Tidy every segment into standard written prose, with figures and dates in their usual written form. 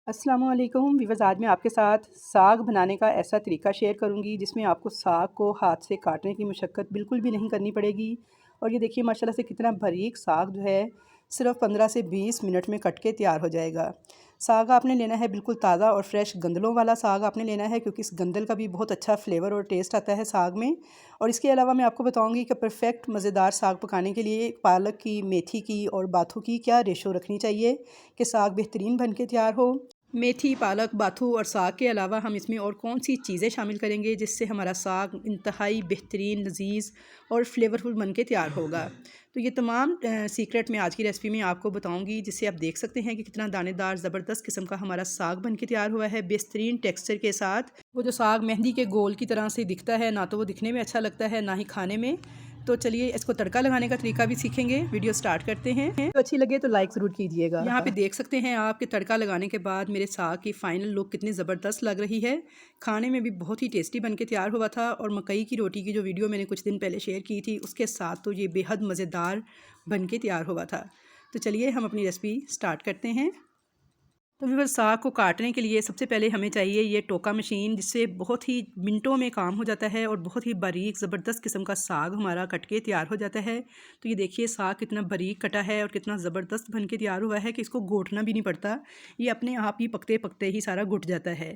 अस्सलाम वालेकुम व्यूअर्स। आज मैं आपके साथ साग बनाने का ऐसा तरीका शेयर करूंगी जिसमें आपको साग को हाथ से काटने की मशक्क़त बिल्कुल भी नहीं करनी पड़ेगी। और ये देखिए माशाल्लाह से कितना बारीक साग जो है सिर्फ 15 से 20 मिनट में कट के तैयार हो जाएगा। साग आपने लेना है बिल्कुल ताज़ा और फ्रेश गंदलों वाला साग आपने लेना है, क्योंकि इस गंदल का भी बहुत अच्छा फ्लेवर और टेस्ट आता है साग में। और इसके अलावा मैं आपको बताऊंगी कि परफेक्ट मज़ेदार साग पकाने के लिए पालक की, मेथी की और बाथू की क्या रेशो रखनी चाहिए कि साग बेहतरीन बन के तैयार हो। मेथी, पालक, बाथू और साग के अलावा हम इसमें और कौन सी चीज़ें शामिल करेंगे जिससे हमारा साग इंतहाई बेहतरीन, लजीज और फ्लेवरफुल बन के तैयार होगा। तो ये तमाम सीक्रेट मैं आज की रेसिपी में आपको बताऊंगी, जिससे आप देख सकते हैं कि कितना दानेदार ज़बरदस्त किस्म का हमारा साग बन के तैयार हुआ है, बेहतरीन टेक्सचर के साथ। वो जो साग मेहंदी के गोल की तरह से दिखता है, ना तो वो दिखने में अच्छा लगता है ना ही खाने में। तो चलिए इसको तड़का लगाने का तरीका भी सीखेंगे। वीडियो स्टार्ट करते हैं। तो अच्छी लगे तो लाइक ज़रूर कीजिएगा। यहाँ पे देख सकते हैं आप कि तड़का लगाने के बाद मेरे साग की फ़ाइनल लुक कितनी ज़बरदस्त लग रही है। खाने में भी बहुत ही टेस्टी बन के तैयार हुआ था। और मकई की रोटी की जो वीडियो मैंने कुछ दिन पहले शेयर की थी, उसके साथ तो ये बेहद मज़ेदार बन के तैयार हुआ था। तो चलिए हम अपनी रेसिपी स्टार्ट करते हैं। तो व्यूअर्स, साग को काटने के लिए सबसे पहले हमें चाहिए ये टोका मशीन, जिससे बहुत ही मिनटों में काम हो जाता है और बहुत ही बारीक ज़बरदस्त किस्म का साग हमारा कट के तैयार हो जाता है। तो ये देखिए साग कितना बारीक कटा है और कितना ज़बरदस्त बन के तैयार हुआ है कि इसको घोटना भी नहीं पड़ता, ये अपने आप ही पकते पकते ही सारा घुट जाता है।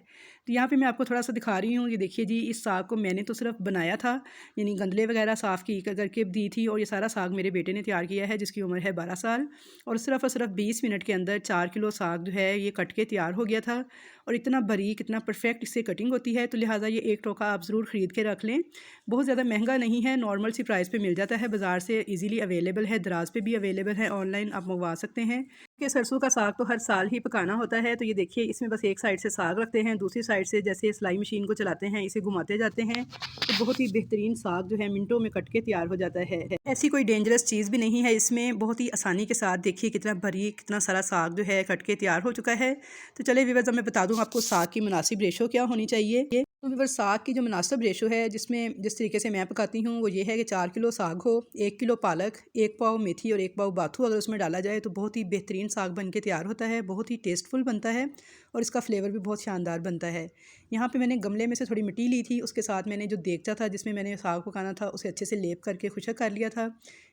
तो यहाँ पर मैं आपको थोड़ा सा दिखा रही हूँ। ये देखिए जी, इस साग को मैंने तो सिर्फ बनाया था, यानी गंदले वगैरह साफ़ की करके दी थी, और ये सारा साग मेरे बेटे ने तैयार किया है जिसकी उम्र है 12 साल। और सिर्फ 20 मिनट के अंदर 4 किलो साग जो है ये कट के तैयार हो गया था। और इतना बारीक, इतना परफेक्ट इससे कटिंग होती है, तो लिहाजा ये एक टोका आप ज़रूर ख़रीद के रख लें। बहुत ज़्यादा महंगा नहीं है, नॉर्मल सी प्राइस पे मिल जाता है, बाज़ार से इजीली अवेलेबल है, दराज पे भी अवेलेबल है, ऑनलाइन आप मंगवा सकते हैं। कि सरसों का साग तो हर साल ही पकाना होता है। तो ये देखिए इसमें बस एक साइड से साग रखते हैं, दूसरी साइड से जैसे सिलाई मशीन को चलाते हैं इसे घुमाते जाते हैं, तो बहुत ही बेहतरीन साग जो है मिनटों में कट के तैयार हो जाता है। ऐसी कोई डेंजरस चीज़ भी नहीं है इसमें, बहुत ही आसानी के साथ देखिए कितना बारीक, कितना सारा साग जो है कट के तैयार हो चुका है। तो चलिए व्यूअर्स, मैं बता दूं आपको साग की मुनासिब रेशो क्या होनी चाहिए। तो व्यूअर्स, साग की जो मुनासिब रेशो है जिसमें जिस तरीके से मैं पकाती हूँ वो ये है कि 4 किलो साग हो, 1 किलो पालक, 1 पाव मेथी और 1 पाव बाथू अगर उसमें डाला जाए तो बहुत ही बेहतरीन साग बन के तैयार होता है, बहुत ही टेस्टफुल बनता है और इसका फ्लेवर भी बहुत शानदार बनता है। यहाँ पे मैंने गमले में से थोड़ी मिट्टी ली थी, उसके साथ मैंने जो देगचा था जिसमें मैंने साग पकाना था उसे अच्छे से लेप करके खुशक कर लिया था।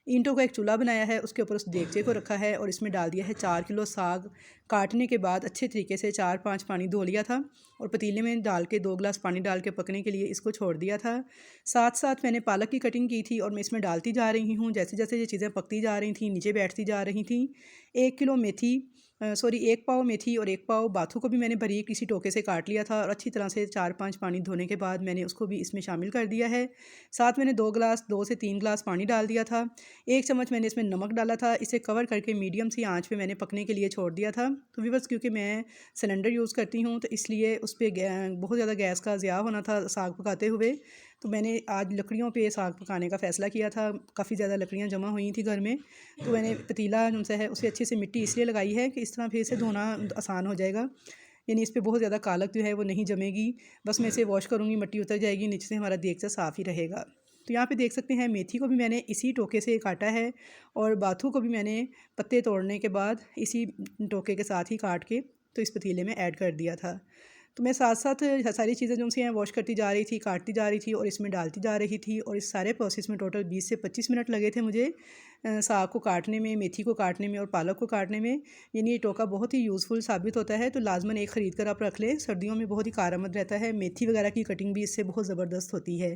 ईंटों का एक चूल्हा बनाया है, उसके ऊपर उस देगचे को रखा है और इसमें डाल दिया है 4 किलो साग। काटने के बाद अच्छे तरीके से 4-5 पानी धो लिया था और पतीले में डाल के 2 गिलास पानी डाल के पकने के लिए इसको छोड़ दिया था। साथ साथ मैंने पालक की कटिंग की थी और मैं इसमें डालती जा रही हूँ। जैसे जैसे ये चीज़ें पकती जा रही थी, नीचे बैठती जा रही थी। 1 किलो मेथी, 1 पाव मेथी और 1 पाव बाथू को भी मैंने बारीक किसी टोके से काट लिया था और अच्छी तरह से 4-5 पानी धोने के बाद मैंने उसको भी इसमें शामिल कर दिया है। साथ मैंने 2 से 3 गिलास पानी डाल दिया था। 1 चम्मच मैंने इसमें नमक डाला था। इसे कवर करके मीडियम सी आंच पे मैंने पकने के लिए छोड़ दिया था। तो व्यूअर्स, क्योंकि मैं सिलेंडर यूज़ करती हूँ तो इसलिए उस पर बहुत ज़्यादा गैस का ज़िया होना था साग पकाते हुए, तो मैंने आज लकड़ियों पे साग पकाने का फ़ैसला किया था। काफ़ी ज़्यादा लकड़ियाँ जमा हुई थी घर में, तो मैंने पतीला जो सा है उसे अच्छे से मिट्टी इसलिए लगाई है कि इस तरह फिर इसे धोना आसान हो जाएगा, यानी इस पर बहुत ज़्यादा कालक जो है वो नहीं जमेगी। बस मैं इसे वॉश करूँगी, मिट्टी उतर जाएगी, नीचे से हमारा देगचा साफ़ ही रहेगा। तो यहाँ पे देख सकते हैं मेथी को भी मैंने इसी टोके से काटा है और बाथू को भी मैंने पत्ते तोड़ने के बाद इसी टोके के साथ ही काट के तो इस पतीले में ऐड कर दिया था। तो मैं साथ साथ सारी चीज़ें जो सी हैं वॉश करती जा रही थी, काटती जा रही थी और इसमें डालती जा रही थी, और इस सारे प्रोसेस में टोटल 20 से 25 मिनट लगे थे मुझे साग को काटने में, मेथी को काटने में और पालक को काटने में। यानी ये टोका बहुत ही यूज़फुल साबित होता है, तो लाजमन एक ख़रीद कर आप रख लें, सर्दियों में बहुत ही कारआमद रहता है। मेथी वगैरह की कटिंग भी इससे बहुत ज़बरदस्त होती है।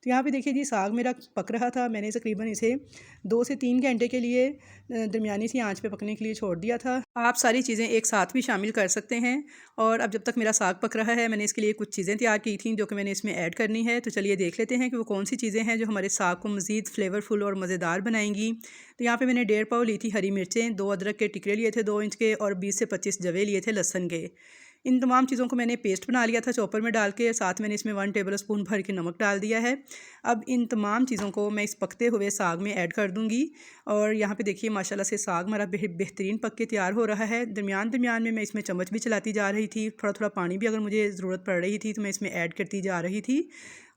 तो यहाँ पे देखिए जी, साग मेरा पक रहा था। मैंने तकरीबन इसे 2 से 3 घंटे के लिए दरमियानी सी आंच पे पकने के लिए छोड़ दिया था। आप सारी चीज़ें एक साथ भी शामिल कर सकते हैं। और अब जब तक मेरा साग पक रहा है, मैंने इसके लिए कुछ चीज़ें तैयार की थी जो कि मैंने इसमें ऐड करनी है। तो चलिए देख लेते हैं कि वो कौन सी चीज़ें हैं जो हमारे साग को मज़ीद फ्लेवरफुल और मज़ेदार बनाएंगी। तो यहाँ पे मैंने 1.5 पाव ली थी हरी मिर्चें, 2 अदरक के टिकरे लिए थे 2 इंच के, और 20 से 25 जवे लिए थे लहसुन के। इन तमाम चीज़ों को मैंने पेस्ट बना लिया था चॉपर में डाल के। साथ मैंने इसमें 1 टेबल स्पून भर के नमक डाल दिया है। अब इन तमाम चीज़ों को मैं इस पकते हुए साग में ऐड कर दूँगी। और यहाँ पे देखिए माशाल्लाह से साग हमारा बेहतरीन पक के तैयार हो रहा है। दरमियान दरमियान में मैं इसमें चम्मच भी चलाती जा रही थी, थोड़ा थोड़ा पानी भी अगर मुझे ज़रूरत पड़ रही थी तो मैं इसमें ऐड करती जा रही थी।